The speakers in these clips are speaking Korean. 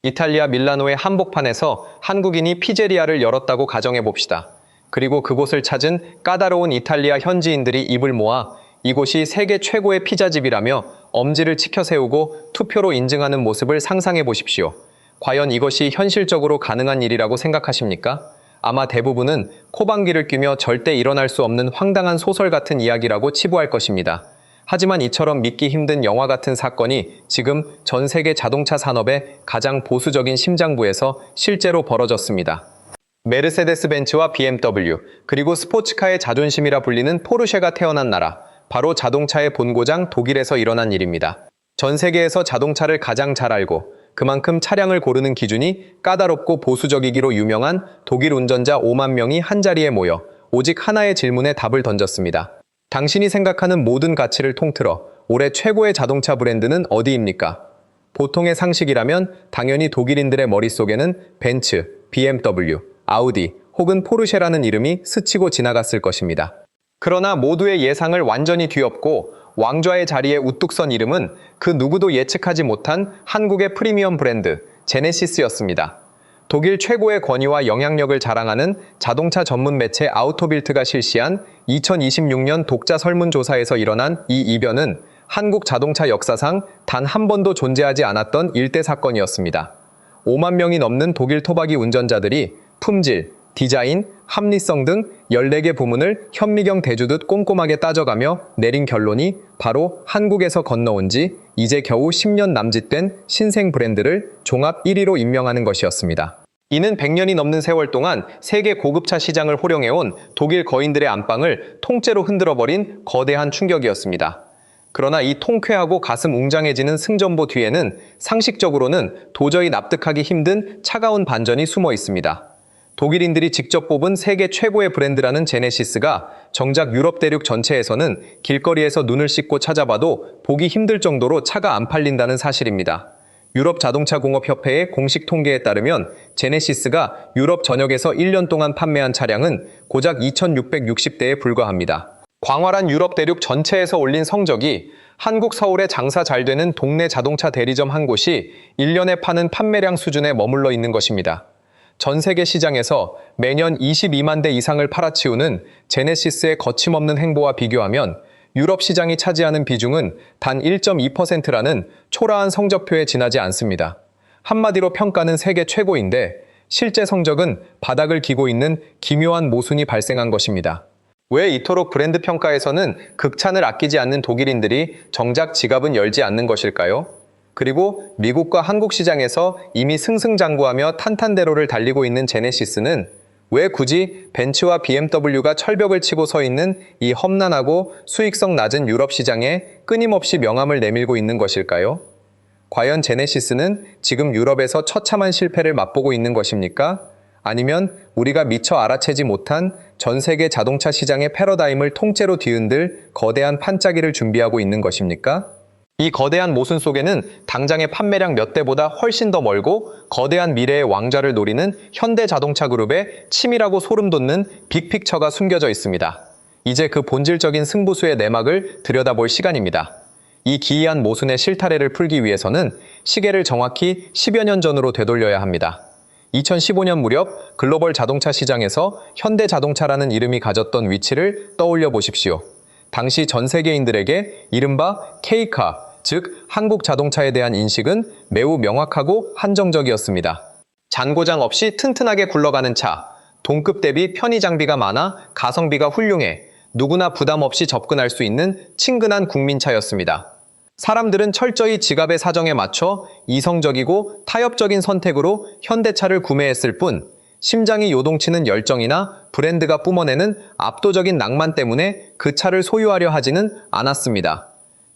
이탈리아 밀라노의 한복판에서 한국인이 피제리아를 열었다고 가정해봅시다. 그리고 그곳을 찾은 까다로운 이탈리아 현지인들이 입을 모아 이곳이 세계 최고의 피자집이라며 엄지를 치켜 세우고 투표로 인증하는 모습을 상상해 보십시오. 과연 이것이 현실적으로 가능한 일이라고 생각하십니까? 아마 대부분은 코방귀를 뀌며 절대 일어날 수 없는 황당한 소설 같은 이야기라고 치부할 것입니다. 하지만 이처럼 믿기 힘든 영화 같은 사건이 지금 전 세계 자동차 산업의 가장 보수적인 심장부에서 실제로 벌어졌습니다. 메르세데스 벤츠와 BMW, 그리고 스포츠카의 자존심이라 불리는 포르쉐가 태어난 나라, 바로 자동차의 본고장 독일에서 일어난 일입니다. 전 세계에서 자동차를 가장 잘 알고 그만큼 차량을 고르는 기준이 까다롭고 보수적이기로 유명한 독일 운전자 5만 명이 한자리에 모여 오직 하나의 질문에 답을 던졌습니다. 당신이 생각하는 모든 가치를 통틀어 올해 최고의 자동차 브랜드는 어디입니까? 보통의 상식이라면 당연히 독일인들의 머릿속에는 벤츠, BMW, 아우디 혹은 포르쉐라는 이름이 스치고 지나갔을 것입니다. 그러나 모두의 예상을 완전히 뒤엎고 왕좌의 자리에 우뚝 선 이름은 그 누구도 예측하지 못한 한국의 프리미엄 브랜드 제네시스였습니다. 독일 최고의 권위와 영향력을 자랑하는 자동차 전문 매체 아우토빌트가 실시한 2026년 독자 설문조사에서 일어난 이 이변은 한국 자동차 역사상 단 한 번도 존재하지 않았던 일대 사건이었습니다. 5만 명이 넘는 독일 토박이 운전자들이 품질, 디자인, 합리성 등 14개 부문을 현미경 대주듯 꼼꼼하게 따져가며 내린 결론이 바로 한국에서 건너온 지 이제 겨우 10년 남짓된 신생 브랜드를 종합 1위로 임명하는 것이었습니다. 이는 100년이 넘는 세월 동안 세계 고급차 시장을 호령해온 독일 거인들의 안방을 통째로 흔들어버린 거대한 충격이었습니다. 그러나 이 통쾌하고 가슴 웅장해지는 승전보 뒤에는 상식적으로는 도저히 납득하기 힘든 차가운 반전이 숨어 있습니다. 독일인들이 직접 뽑은 세계 최고의 브랜드라는 제네시스가 정작 유럽 대륙 전체에서는 길거리에서 눈을 씻고 찾아봐도 보기 힘들 정도로 차가 안 팔린다는 사실입니다. 유럽 자동차 공업 협회의 공식 통계에 따르면 제네시스가 유럽 전역에서 1년 동안 판매한 차량은 고작 2,660대에 불과합니다. 광활한 유럽 대륙 전체에서 올린 성적이 한국 서울에 장사 잘 되는 동네 자동차 대리점 한 곳이 1년에 파는 판매량 수준에 머물러 있는 것입니다. 전 세계 시장에서 매년 22만 대 이상을 팔아치우는 제네시스의 거침없는 행보와 비교하면 유럽 시장이 차지하는 비중은 단 1.2%라는 초라한 성적표에 지나지 않습니다. 한마디로 평가는 세계 최고인데 실제 성적은 바닥을 기고 있는 기묘한 모순이 발생한 것입니다. 왜 이토록 브랜드 평가에서는 극찬을 아끼지 않는 독일인들이 정작 지갑은 열지 않는 것일까요? 그리고 미국과 한국 시장에서 이미 승승장구하며 탄탄대로를 달리고 있는 제네시스는 왜 굳이 벤츠와 BMW가 철벽을 치고 서 있는 이 험난하고 수익성 낮은 유럽 시장에 끊임없이 명함을 내밀고 있는 것일까요? 과연 제네시스는 지금 유럽에서 처참한 실패를 맛보고 있는 것입니까? 아니면 우리가 미처 알아채지 못한 전 세계 자동차 시장의 패러다임을 통째로 뒤흔들 거대한 판짜기를 준비하고 있는 것입니까? 이 거대한 모순 속에는 당장의 판매량 몇 대보다 훨씬 더 멀고 거대한 미래의 왕좌를 노리는 현대자동차 그룹의 치밀하고 소름 돋는 빅픽처가 숨겨져 있습니다. 이제 그 본질적인 승부수의 내막을 들여다볼 시간입니다. 이 기이한 모순의 실타래를 풀기 위해서는 시계를 정확히 10여 년 전으로 되돌려야 합니다. 2015년 무렵 글로벌 자동차 시장에서 현대자동차라는 이름이 가졌던 위치를 떠올려 보십시오. 당시 전 세계인들에게 이른바 K카, 즉 한국 자동차에 대한 인식은 매우 명확하고 한정적이었습니다. 잔고장 없이 튼튼하게 굴러가는 차, 동급 대비 편의 장비가 많아 가성비가 훌륭해 누구나 부담 없이 접근할 수 있는 친근한 국민차였습니다. 사람들은 철저히 지갑의 사정에 맞춰 이성적이고 타협적인 선택으로 현대차를 구매했을 뿐 심장이 요동치는 열정이나 브랜드가 뿜어내는 압도적인 낭만 때문에 그 차를 소유하려 하지는 않았습니다.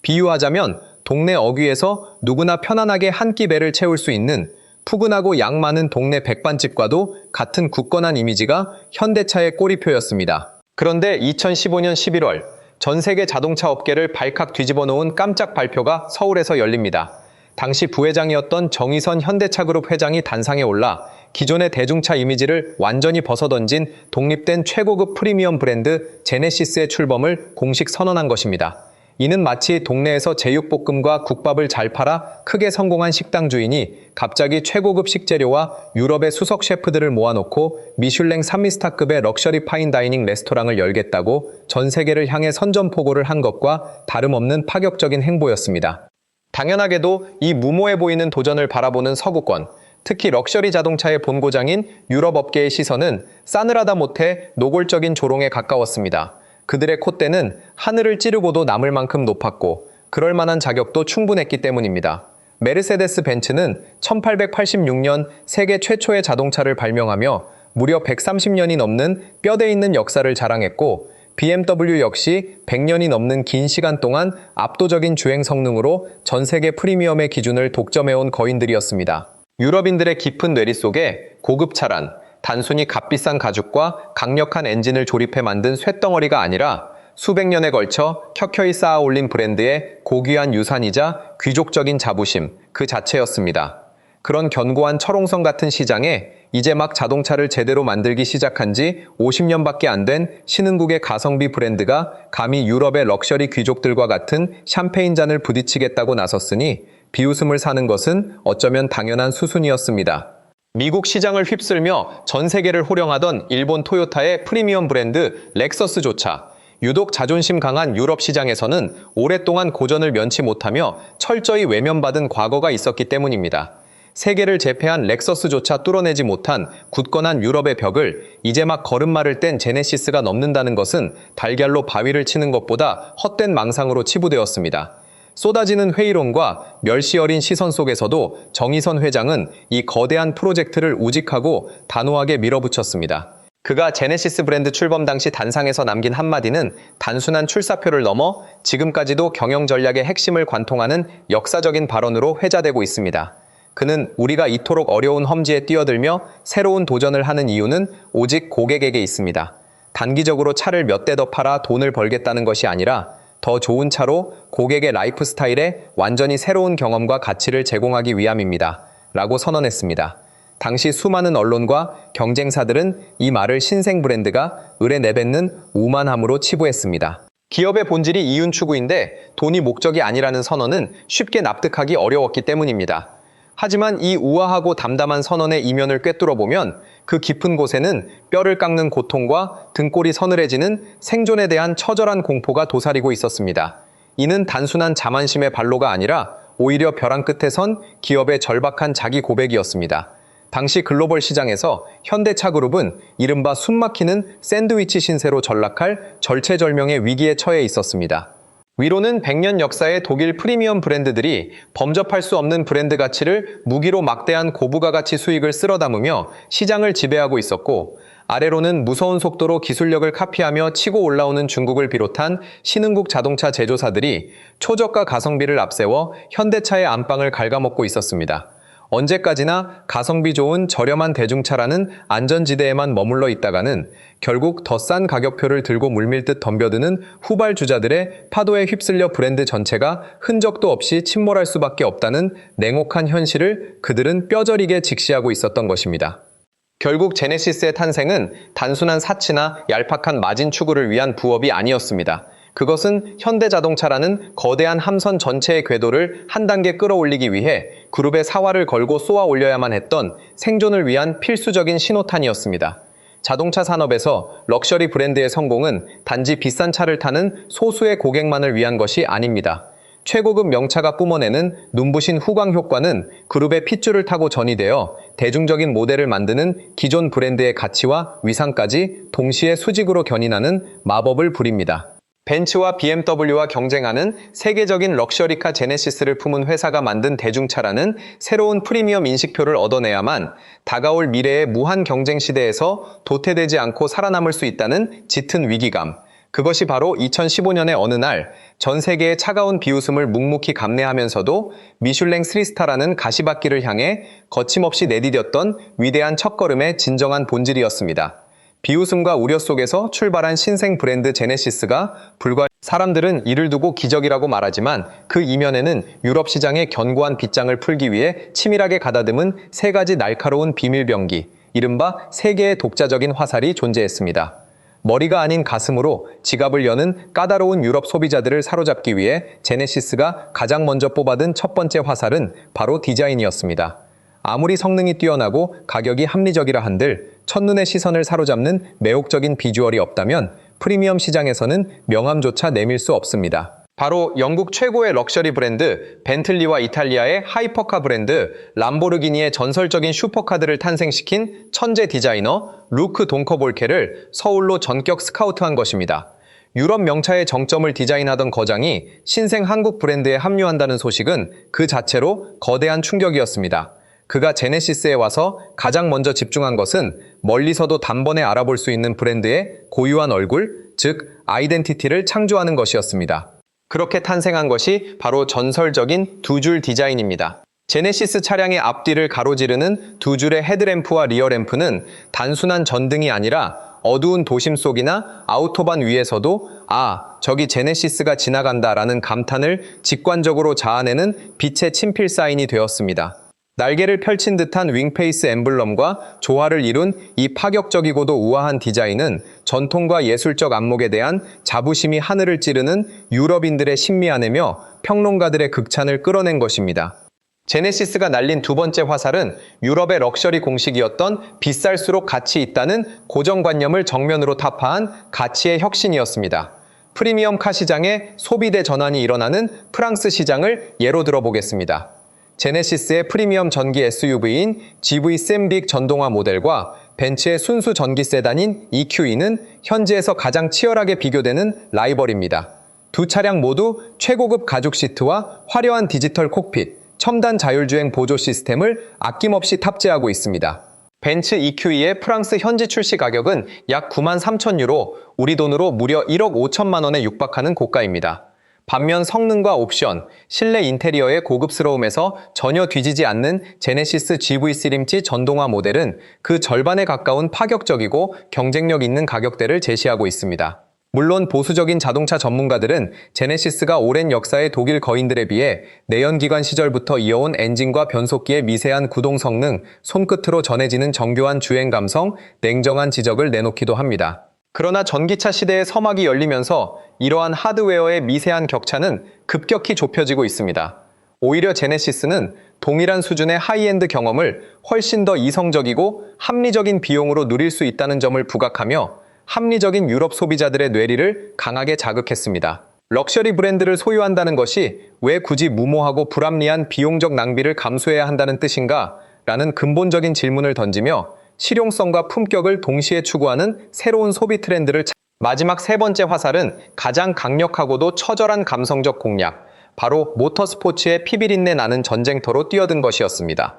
비유하자면 동네 어귀에서 누구나 편안하게 한 끼 배를 채울 수 있는 푸근하고 양 많은 동네 백반집과도 같은 굳건한 이미지가 현대차의 꼬리표였습니다. 그런데 2015년 11월 전 세계 자동차 업계를 발칵 뒤집어 놓은 깜짝 발표가 서울에서 열립니다. 당시 부회장이었던 정의선 현대차그룹 회장이 단상에 올라 기존의 대중차 이미지를 완전히 벗어던진 독립된 최고급 프리미엄 브랜드 제네시스의 출범을 공식 선언한 것입니다. 이는 마치 동네에서 제육볶음과 국밥을 잘 팔아 크게 성공한 식당 주인이 갑자기 최고급 식재료와 유럽의 수석 셰프들을 모아놓고 미슐랭 3미스타급의 럭셔리 파인 다이닝 레스토랑을 열겠다고 전 세계를 향해 선전포고를 한 것과 다름없는 파격적인 행보였습니다. 당연하게도 이 무모해 보이는 도전을 바라보는 서구권, 특히 럭셔리 자동차의 본고장인 유럽 업계의 시선은 싸늘하다 못해 노골적인 조롱에 가까웠습니다. 그들의 콧대는 하늘을 찌르고도 남을 만큼 높았고 그럴 만한 자격도 충분했기 때문입니다. 메르세데스 벤츠는 1886년 세계 최초의 자동차를 발명하며 무려 130년이 넘는 뼈대 있는 역사를 자랑했고 BMW 역시 100년이 넘는 긴 시간 동안 압도적인 주행 성능으로 전 세계 프리미엄의 기준을 독점해온 거인들이었습니다. 유럽인들의 깊은 뇌리 속에 고급차란 단순히 값비싼 가죽과 강력한 엔진을 조립해 만든 쇳덩어리가 아니라 수백 년에 걸쳐 켜켜이 쌓아 올린 브랜드의 고귀한 유산이자 귀족적인 자부심 그 자체였습니다. 그런 견고한 철옹성 같은 시장에 이제 막 자동차를 제대로 만들기 시작한 지 50년밖에 안 된 신흥국의 가성비 브랜드가 감히 유럽의 럭셔리 귀족들과 같은 샴페인 잔을 부딪히겠다고 나섰으니 비웃음을 사는 것은 어쩌면 당연한 수순이었습니다. 미국 시장을 휩쓸며 전 세계를 호령하던 일본 토요타의 프리미엄 브랜드 렉서스조차 유독 자존심 강한 유럽 시장에서는 오랫동안 고전을 면치 못하며 철저히 외면받은 과거가 있었기 때문입니다. 세계를 제패한 렉서스조차 뚫어내지 못한 굳건한 유럽의 벽을 이제 막 걸음마를 뗀 제네시스가 넘는다는 것은 달걀로 바위를 치는 것보다 헛된 망상으로 치부되었습니다. 쏟아지는 회의론과 멸시 어린 시선 속에서도 정의선 회장은 이 거대한 프로젝트를 우직하고 단호하게 밀어붙였습니다. 그가 제네시스 브랜드 출범 당시 단상에서 남긴 한마디는 단순한 출사표를 넘어 지금까지도 경영 전략의 핵심을 관통하는 역사적인 발언으로 회자되고 있습니다. 그는 우리가 이토록 어려운 험지에 뛰어들며 새로운 도전을 하는 이유는 오직 고객에게 있습니다. 단기적으로 차를 몇 대 더 팔아 돈을 벌겠다는 것이 아니라 더 좋은 차로 고객의 라이프 스타일에 완전히 새로운 경험과 가치를 제공하기 위함입니다. 라고 선언했습니다. 당시 수많은 언론과 경쟁사들은 이 말을 신생 브랜드가 을에 내뱉는 우만함으로 치부했습니다. 기업의 본질이 이윤 추구인데 돈이 목적이 아니라는 선언은 쉽게 납득하기 어려웠기 때문입니다. 하지만 이 우아하고 담담한 선언의 이면을 꿰뚫어보면 그 깊은 곳에는 뼈를 깎는 고통과 등골이 서늘해지는 생존에 대한 처절한 공포가 도사리고 있었습니다. 이는 단순한 자만심의 발로가 아니라 오히려 벼랑 끝에 선 기업의 절박한 자기 고백이었습니다. 당시 글로벌 시장에서 현대차 그룹은 이른바 숨막히는 샌드위치 신세로 전락할 절체절명의 위기에 처해 있었습니다. 위로는 100년 역사의 독일 프리미엄 브랜드들이 범접할 수 없는 브랜드 가치를 무기로 막대한 고부가가치 수익을 쓸어 담으며 시장을 지배하고 있었고, 아래로는 무서운 속도로 기술력을 카피하며 치고 올라오는 중국을 비롯한 신흥국 자동차 제조사들이 초저가 가성비를 앞세워 현대차의 안방을 갉아먹고 있었습니다. 언제까지나 가성비 좋은 저렴한 대중차라는 안전지대에만 머물러 있다가는 결국 더 싼 가격표를 들고 물밀듯 덤벼드는 후발주자들의 파도에 휩쓸려 브랜드 전체가 흔적도 없이 침몰할 수밖에 없다는 냉혹한 현실을 그들은 뼈저리게 직시하고 있었던 것입니다. 결국 제네시스의 탄생은 단순한 사치나 얄팍한 마진 추구를 위한 부업이 아니었습니다. 그것은 현대자동차라는 거대한 함선 전체의 궤도를 한 단계 끌어올리기 위해 그룹의 사활을 걸고 쏘아 올려야만 했던 생존을 위한 필수적인 신호탄이었습니다. 자동차 산업에서 럭셔리 브랜드의 성공은 단지 비싼 차를 타는 소수의 고객만을 위한 것이 아닙니다. 최고급 명차가 뿜어내는 눈부신 후광 효과는 그룹의 핏줄을 타고 전이되어 대중적인 모델을 만드는 기존 브랜드의 가치와 위상까지 동시에 수직으로 견인하는 마법을 부립니다. 벤츠와 BMW와 경쟁하는 세계적인 럭셔리카 제네시스를 품은 회사가 만든 대중차라는 새로운 프리미엄 인식표를 얻어내야만 다가올 미래의 무한 경쟁 시대에서 도태되지 않고 살아남을 수 있다는 짙은 위기감. 그것이 바로 2015년의 어느 날 전 세계의 차가운 비웃음을 묵묵히 감내하면서도 미슐랭 3스타라는 가시밭길을 향해 거침없이 내디뎠던 위대한 첫걸음의 진정한 본질이었습니다. 비웃음과 우려 속에서 출발한 신생 브랜드 제네시스가 사람들은 이를 두고 기적이라고 말하지만 그 이면에는 유럽 시장의 견고한 빗장을 풀기 위해 치밀하게 가다듬은 세 가지 날카로운 비밀병기, 이른바 세계의 독자적인 화살이 존재했습니다. 머리가 아닌 가슴으로 지갑을 여는 까다로운 유럽 소비자들을 사로잡기 위해 제네시스가 가장 먼저 뽑아든 첫 번째 화살은 바로 디자인이었습니다. 아무리 성능이 뛰어나고 가격이 합리적이라 한들 첫눈의 시선을 사로잡는 매혹적인 비주얼이 없다면 프리미엄 시장에서는 명함조차 내밀 수 없습니다. 바로 영국 최고의 럭셔리 브랜드 벤틀리와 이탈리아의 하이퍼카 브랜드 람보르기니의 전설적인 슈퍼카들을 탄생시킨 천재 디자이너 루크 동커볼케를 서울로 전격 스카우트한 것입니다. 유럽 명차의 정점을 디자인하던 거장이 신생 한국 브랜드에 합류한다는 소식은 그 자체로 거대한 충격이었습니다. 그가 제네시스에 와서 가장 먼저 집중한 것은 멀리서도 단번에 알아볼 수 있는 브랜드의 고유한 얼굴, 즉 아이덴티티를 창조하는 것이었습니다. 그렇게 탄생한 것이 바로 전설적인 두 줄 디자인입니다. 제네시스 차량의 앞뒤를 가로지르는 두 줄의 헤드램프와 리어램프는 단순한 전등이 아니라 어두운 도심 속이나 아우토반 위에서도 저기 제네시스가 지나간다라는 감탄을 직관적으로 자아내는 빛의 친필 사인이 되었습니다. 날개를 펼친 듯한 윙페이스 엠블럼과 조화를 이룬 이 파격적이고도 우아한 디자인은 전통과 예술적 안목에 대한 자부심이 하늘을 찌르는 유럽인들의 신미안해며 평론가들의 극찬을 끌어낸 것입니다. 제네시스가 날린 두 번째 화살은 유럽의 럭셔리 공식이었던 비쌀수록 가치 있다는 고정관념을 정면으로 타파한 가치의 혁신이었습니다. 프리미엄 카 시장에 소비 대 전환이 일어나는 프랑스 시장을 예로 들어보겠습니다. 제네시스의 프리미엄 전기 SUV인 GV 샘빅 전동화 모델과 벤츠의 순수 전기 세단인 EQE는 현지에서 가장 치열하게 비교되는 라이벌입니다. 두 차량 모두 최고급 가죽 시트와 화려한 디지털 콕핏, 첨단 자율주행 보조 시스템을 아낌없이 탑재하고 있습니다. 벤츠 EQE의 프랑스 현지 출시 가격은 약 93,000유로, 우리 돈으로 무려 1억 5천만 원에 육박하는 고가입니다. 반면 성능과 옵션, 실내 인테리어의 고급스러움에서 전혀 뒤지지 않는 제네시스 GV 시림지 전동화 모델은 그 절반에 가까운 파격적이고 경쟁력 있는 가격대를 제시하고 있습니다. 물론 보수적인 자동차 전문가들은 제네시스가 오랜 역사의 독일 거인들에 비해 내연기관 시절부터 이어온 엔진과 변속기의 미세한 구동 성능, 손끝으로 전해지는 정교한 주행 감성, 냉정한 지적을 내놓기도 합니다. 그러나 전기차 시대의 서막이 열리면서 이러한 하드웨어의 미세한 격차는 급격히 좁혀지고 있습니다. 오히려 제네시스는 동일한 수준의 하이엔드 경험을 훨씬 더 이성적이고 합리적인 비용으로 누릴 수 있다는 점을 부각하며 합리적인 유럽 소비자들의 뇌리를 강하게 자극했습니다. 럭셔리 브랜드를 소유한다는 것이 왜 굳이 무모하고 불합리한 비용적 낭비를 감수해야 한다는 뜻인가? 라는 근본적인 질문을 던지며 실용성과 품격을 동시에 추구하는 새로운 소비 트렌드를 마지막 세 번째 화살은 가장 강력하고도 처절한 감성적 공략, 바로 모터스포츠의 피비린내 나는 전쟁터로 뛰어든 것이었습니다.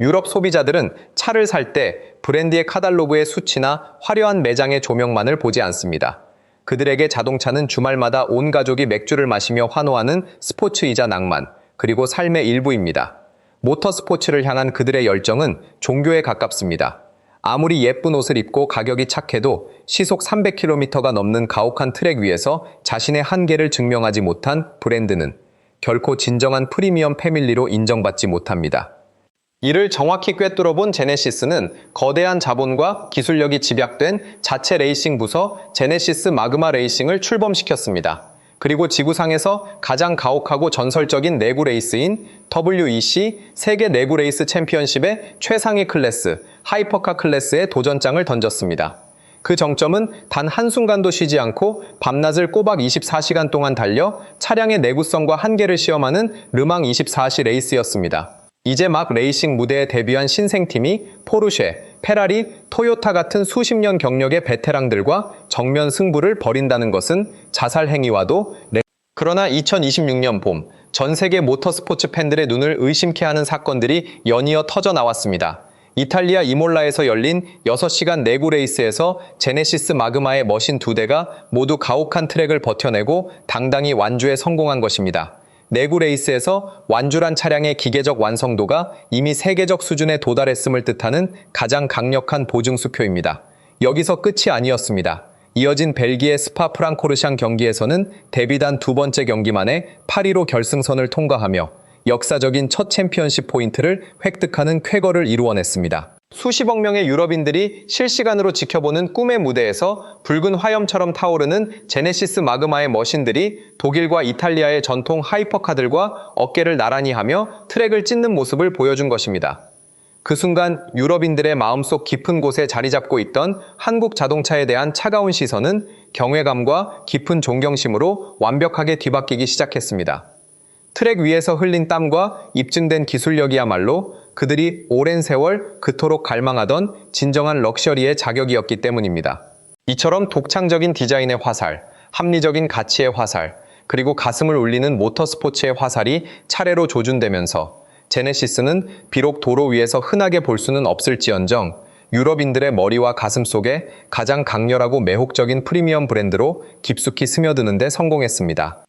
유럽 소비자들은 차를 살 때 브랜드의 카탈로그의 수치나 화려한 매장의 조명만을 보지 않습니다. 그들에게 자동차는 주말마다 온 가족이 맥주를 마시며 환호하는 스포츠이자 낭만, 그리고 삶의 일부입니다. 모터스포츠를 향한 그들의 열정은 종교에 가깝습니다. 아무리 예쁜 옷을 입고 가격이 착해도 시속 300km가 넘는 가혹한 트랙 위에서 자신의 한계를 증명하지 못한 브랜드는 결코 진정한 프리미엄 패밀리로 인정받지 못합니다. 이를 정확히 꿰뚫어본 제네시스는 거대한 자본과 기술력이 집약된 자체 레이싱 부서 제네시스 마그마 레이싱을 출범시켰습니다. 그리고 지구상에서 가장 가혹하고 전설적인 내구 레이스인 WEC 세계 내구 레이스 챔피언십의 최상위 클래스, 하이퍼카 클래스에 도전장을 던졌습니다. 그 정점은 단 한순간도 쉬지 않고 밤낮을 꼬박 24시간 동안 달려 차량의 내구성과 한계를 시험하는 르망 24시 레이스였습니다. 이제 막 레이싱 무대에 데뷔한 신생팀이 포르쉐, 페라리, 토요타 같은 수십 년 경력의 베테랑들과 정면 승부를 벌인다는 것은 자살 행위와도 그러나 2026년 봄, 전 세계 모터스포츠 팬들의 눈을 의심케 하는 사건들이 연이어 터져 나왔습니다. 이탈리아 이몰라에서 열린 6시간 내구 레이스에서 제네시스 마그마의 머신 2대가 모두 가혹한 트랙을 버텨내고 당당히 완주에 성공한 것입니다. 내구 레이스에서 완주란 차량의 기계적 완성도가 이미 세계적 수준에 도달했음을 뜻하는 가장 강력한 보증수표입니다. 여기서 끝이 아니었습니다. 이어진 벨기에 스파 프랑코르샹 경기에서는 데뷔단 두 번째 경기만에 8위로 결승선을 통과하며 역사적인 첫 챔피언십 포인트를 획득하는 쾌거를 이루어냈습니다. 수십억 명의 유럽인들이 실시간으로 지켜보는 꿈의 무대에서 붉은 화염처럼 타오르는 제네시스 마그마의 머신들이 독일과 이탈리아의 전통 하이퍼카들과 어깨를 나란히 하며 트랙을 찢는 모습을 보여준 것입니다. 그 순간 유럽인들의 마음속 깊은 곳에 자리 잡고 있던 한국 자동차에 대한 차가운 시선은 경외감과 깊은 존경심으로 완벽하게 뒤바뀌기 시작했습니다. 트랙 위에서 흘린 땀과 입증된 기술력이야말로 그들이 오랜 세월 그토록 갈망하던 진정한 럭셔리의 자격이었기 때문입니다. 이처럼 독창적인 디자인의 화살, 합리적인 가치의 화살, 그리고 가슴을 울리는 모터스포츠의 화살이 차례로 조준되면서 제네시스는 비록 도로 위에서 흔하게 볼 수는 없을지언정 유럽인들의 머리와 가슴 속에 가장 강렬하고 매혹적인 프리미엄 브랜드로 깊숙이 스며드는 데 성공했습니다.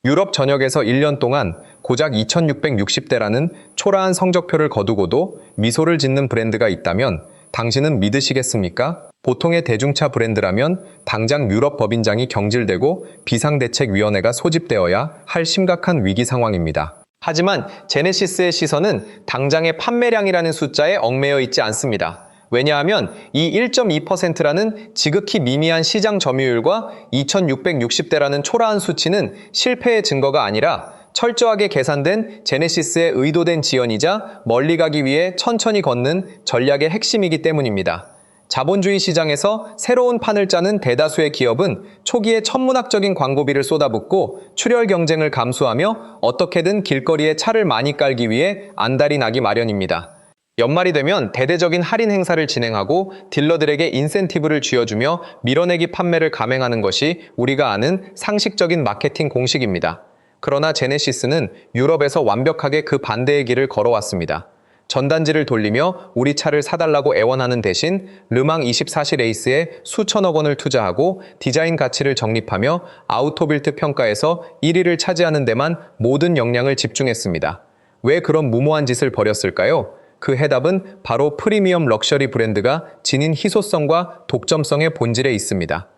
유럽 전역에서 1년 동안 고작 2660대라는 초라한 성적표를 거두고도 미소를 짓는 브랜드가 있다면 당신은 믿으시겠습니까? 보통의 대중차 브랜드라면 당장 유럽 법인장이 경질되고 비상대책위원회가 소집되어야 할 심각한 위기 상황입니다. 하지만 제네시스의 시선은 당장의 판매량이라는 숫자에 얽매여 있지 않습니다. 왜냐하면 이 1.2%라는 지극히 미미한 시장 점유율과 2660대라는 초라한 수치는 실패의 증거가 아니라 철저하게 계산된 제네시스의 의도된 지연이자 멀리 가기 위해 천천히 걷는 전략의 핵심이기 때문입니다. 자본주의 시장에서 새로운 판을 짜는 대다수의 기업은 초기에 천문학적인 광고비를 쏟아붓고 출혈 경쟁을 감수하며 어떻게든 길거리에 차를 많이 깔기 위해 안달이 나기 마련입니다. 연말이 되면 대대적인 할인 행사를 진행하고 딜러들에게 인센티브를 쥐어주며 밀어내기 판매를 감행하는 것이 우리가 아는 상식적인 마케팅 공식입니다. 그러나 제네시스는 유럽에서 완벽하게 그 반대의 길을 걸어왔습니다. 전단지를 돌리며 우리 차를 사달라고 애원하는 대신 르망 24시 레이스에 수천억 원을 투자하고 디자인 가치를 정립하며 아우토빌트 평가에서 1위를 차지하는 데만 모든 역량을 집중했습니다. 왜 그런 무모한 짓을 벌였을까요? 그 해답은 바로 프리미엄 럭셔리 브랜드가 지닌 희소성과 독점성의 본질에 있습니다.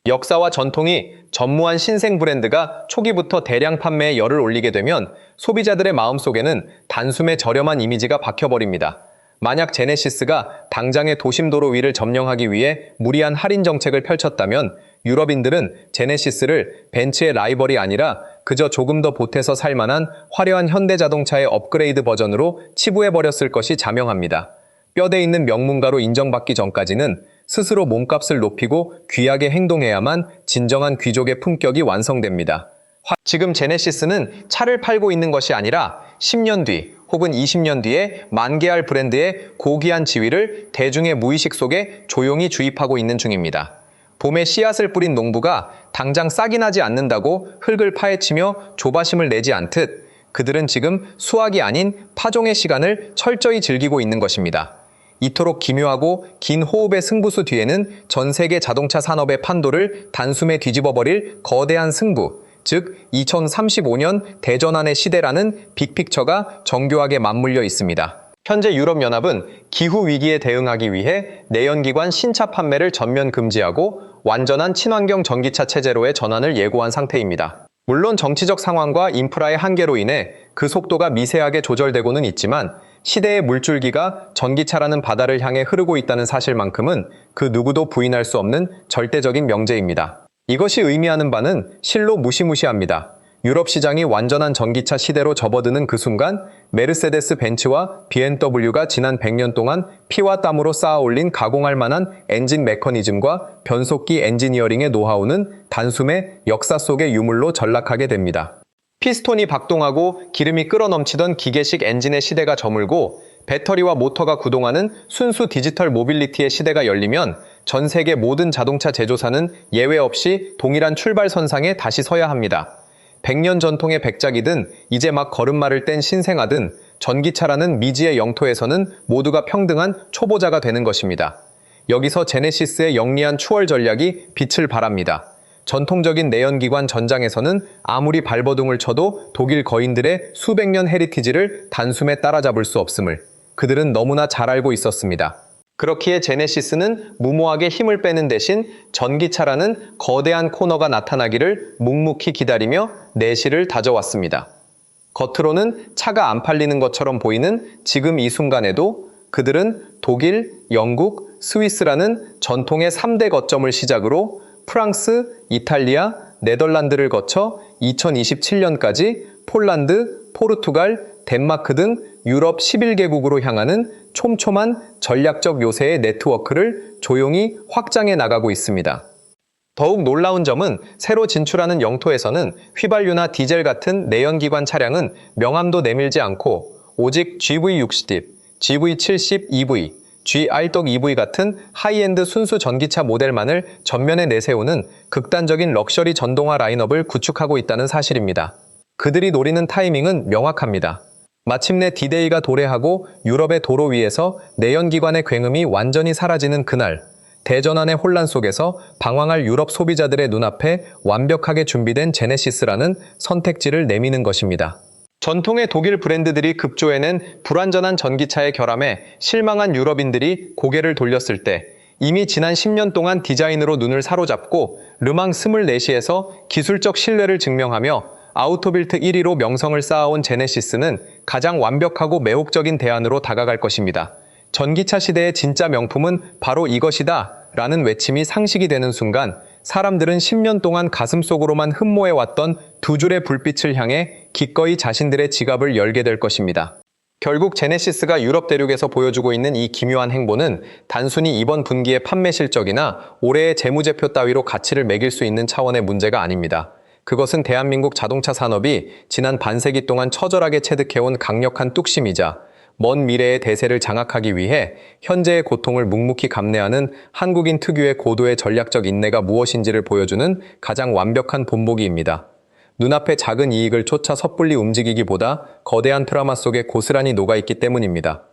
역사와 전통이 전무한 신생 브랜드가 초기부터 대량 판매에 열을 올리게 되면 소비자들의 마음속에는 단숨에 저렴한 이미지가 박혀버립니다. 만약 제네시스가 당장의 도심 도로 위를 점령하기 위해 무리한 할인 정책을 펼쳤다면 유럽인들은 제네시스를 벤츠의 라이벌이 아니라 그저 조금 더 보태서 살만한 화려한 현대자동차의 업그레이드 버전으로 치부해버렸을 것이 자명합니다. 뼈대 있는 명문가로 인정받기 전까지는 스스로 몸값을 높이고 귀하게 행동해야만 진정한 귀족의 품격이 완성됩니다. 지금 제네시스는 차를 팔고 있는 것이 아니라 10년 뒤 혹은 20년 뒤에 만개할 브랜드의 고귀한 지위를 대중의 무의식 속에 조용히 주입하고 있는 중입니다. 봄에 씨앗을 뿌린 농부가 당장 싹이 나지 않는다고 흙을 파헤치며 조바심을 내지 않듯 그들은 지금 수확이 아닌 파종의 시간을 철저히 즐기고 있는 것입니다. 이토록 기묘하고 긴 호흡의 승부수 뒤에는 전 세계 자동차 산업의 판도를 단숨에 뒤집어버릴 거대한 승부, 즉 2035년 대전환의 시대라는 빅픽처가 정교하게 맞물려 있습니다. 현재 유럽연합은 기후위기에 대응하기 위해 내연기관 신차 판매를 전면 금지하고 완전한 친환경 전기차 체제로의 전환을 예고한 상태입니다. 물론 정치적 상황과 인프라의 한계로 인해 그 속도가 미세하게 조절되고는 있지만 시대의 물줄기가 전기차라는 바다를 향해 흐르고 있다는 사실만큼은 그 누구도 부인할 수 없는 절대적인 명제입니다. 이것이 의미하는 바는 실로 무시무시합니다. 유럽 시장이 완전한 전기차 시대로 접어드는 그 순간 메르세데스 벤츠와 BMW가 지난 100년 동안 피와 땀으로 쌓아올린 가공할 만한 엔진 메커니즘과 변속기 엔지니어링의 노하우는 단숨에 역사 속의 유물로 전락하게 됩니다. 피스톤이 박동하고 기름이 끓어넘치던 기계식 엔진의 시대가 저물고 배터리와 모터가 구동하는 순수 디지털 모빌리티의 시대가 열리면 전 세계 모든 자동차 제조사는 예외 없이 동일한 출발선상에 다시 서야 합니다. 100년 전통의 백작이든 이제 막 걸음마를 뗀 신생아든 전기차라는 미지의 영토에서는 모두가 평등한 초보자가 되는 것입니다. 여기서 제네시스의 영리한 추월 전략이 빛을 발합니다. 전통적인 내연기관 전장에서는 아무리 발버둥을 쳐도 독일 거인들의 수백 년 헤리티지를 단숨에 따라잡을 수 없음을 그들은 너무나 잘 알고 있었습니다. 그렇기에 제네시스는 무모하게 힘을 빼는 대신 전기차라는 거대한 코너가 나타나기를 묵묵히 기다리며 내실을 다져왔습니다. 겉으로는 차가 안 팔리는 것처럼 보이는 지금 이 순간에도 그들은 독일, 영국, 스위스라는 전통의 3대 거점을 시작으로 프랑스, 이탈리아, 네덜란드를 거쳐 2027년까지 폴란드, 포르투갈, 덴마크 등 유럽 11개국으로 향하는 촘촘한 전략적 요새의 네트워크를 조용히 확장해 나가고 있습니다. 더욱 놀라운 점은 새로 진출하는 영토에서는 휘발유나 디젤 같은 내연기관 차량은 명암도 내밀지 않고 오직 GV60, GV70 EV, GR-EV 같은 하이엔드 순수 전기차 모델만을 전면에 내세우는 극단적인 럭셔리 전동화 라인업을 구축하고 있다는 사실입니다. 그들이 노리는 타이밍은 명확합니다. 마침내 디데이가 도래하고 유럽의 도로 위에서 내연기관의 굉음이 완전히 사라지는 그날, 대전환의 혼란 속에서 방황할 유럽 소비자들의 눈앞에 완벽하게 준비된 제네시스라는 선택지를 내미는 것입니다. 전통의 독일 브랜드들이 급조해낸 불완전한 전기차의 결함에 실망한 유럽인들이 고개를 돌렸을 때 이미 지난 10년 동안 디자인으로 눈을 사로잡고 르망 24시에서 기술적 신뢰를 증명하며 아우토빌트 1위로 명성을 쌓아온 제네시스는 가장 완벽하고 매혹적인 대안으로 다가갈 것입니다. 전기차 시대의 진짜 명품은 바로 이것이다 라는 외침이 상식이 되는 순간 사람들은 10년 동안 가슴속으로만 흠모해왔던 두 줄의 불빛을 향해 기꺼이 자신들의 지갑을 열게 될 것입니다. 결국 제네시스가 유럽 대륙에서 보여주고 있는 이 기묘한 행보는 단순히 이번 분기의 판매 실적이나 올해의 재무제표 따위로 가치를 매길 수 있는 차원의 문제가 아닙니다. 그것은 대한민국 자동차 산업이 지난 반세기 동안 처절하게 체득해온 강력한 뚝심이자 먼 미래의 대세를 장악하기 위해 현재의 고통을 묵묵히 감내하는 한국인 특유의 고도의 전략적 인내가 무엇인지를 보여주는 가장 완벽한 본보기입니다. 눈앞의 작은 이익을 쫓아 섣불리 움직이기보다 거대한 트라우마 속에 고스란히 녹아있기 때문입니다.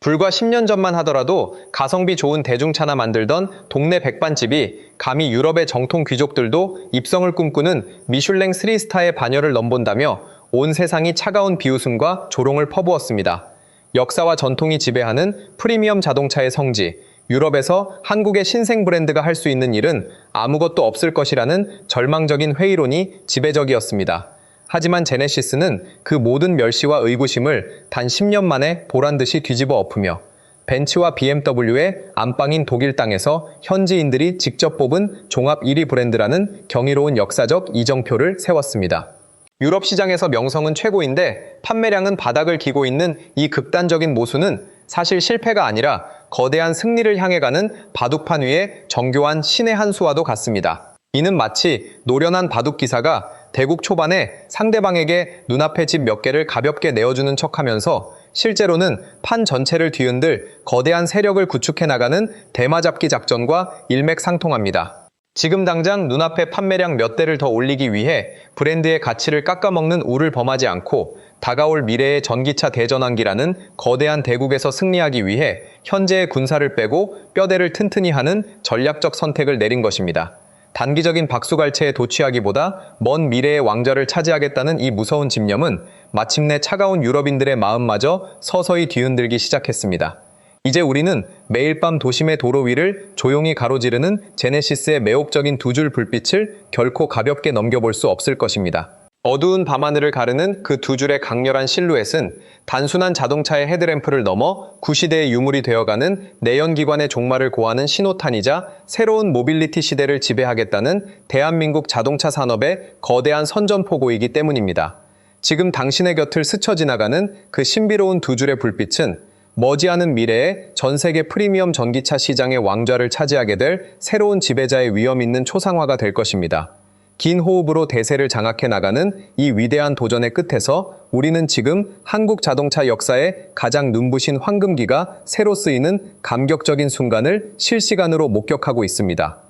불과 10년 전만 하더라도 가성비 좋은 대중차나 만들던 동네 백반집이 감히 유럽의 정통 귀족들도 입성을 꿈꾸는 미슐랭 3스타의 반열을 넘본다며 온 세상이 차가운 비웃음과 조롱을 퍼부었습니다. 역사와 전통이 지배하는 프리미엄 자동차의 성지, 유럽에서 한국의 신생 브랜드가 할 수 있는 일은 아무것도 없을 것이라는 절망적인 회의론이 지배적이었습니다. 하지만 제네시스는 그 모든 멸시와 의구심을 단 10년 만에 보란듯이 뒤집어 엎으며 벤츠와 BMW의 안방인 독일 땅에서 현지인들이 직접 뽑은 종합 1위 브랜드라는 경이로운 역사적 이정표를 세웠습니다. 유럽 시장에서 명성은 최고인데 판매량은 바닥을 기고 있는 이 극단적인 모순은 사실 실패가 아니라 거대한 승리를 향해 가는 바둑판 위에 정교한 신의 한 수와도 같습니다. 이는 마치 노련한 바둑 기사가 대국 초반에 상대방에게 눈앞의 집 몇 개를 가볍게 내어주는 척하면서 실제로는 판 전체를 뒤흔들 거대한 세력을 구축해 나가는 대마잡기 작전과 일맥상통합니다. 지금 당장 눈앞의 판매량 몇 대를 더 올리기 위해 브랜드의 가치를 깎아먹는 우를 범하지 않고 다가올 미래의 전기차 대전환기라는 거대한 대국에서 승리하기 위해 현재의 군사를 빼고 뼈대를 튼튼히 하는 전략적 선택을 내린 것입니다. 단기적인 박수갈채에 도취하기보다 먼 미래의 왕좌를 차지하겠다는 이 무서운 집념은 마침내 차가운 유럽인들의 마음마저 서서히 뒤흔들기 시작했습니다. 이제 우리는 매일 밤 도심의 도로 위를 조용히 가로지르는 제네시스의 매혹적인 두 줄 불빛을 결코 가볍게 넘겨볼 수 없을 것입니다. 어두운 밤하늘을 가르는 그 두 줄의 강렬한 실루엣은 단순한 자동차의 헤드램프를 넘어 구시대의 유물이 되어가는 내연기관의 종말을 고하는 신호탄이자 새로운 모빌리티 시대를 지배하겠다는 대한민국 자동차 산업의 거대한 선전포고이기 때문입니다. 지금 당신의 곁을 스쳐 지나가는 그 신비로운 두 줄의 불빛은 머지않은 미래에 전 세계 프리미엄 전기차 시장의 왕좌를 차지하게 될 새로운 지배자의 위험 있는 초상화가 될 것입니다. 긴 호흡으로 대세를 장악해 나가는 이 위대한 도전의 끝에서 우리는 지금 한국 자동차 역사의 가장 눈부신 황금기가 새로 쓰이는 감격적인 순간을 실시간으로 목격하고 있습니다.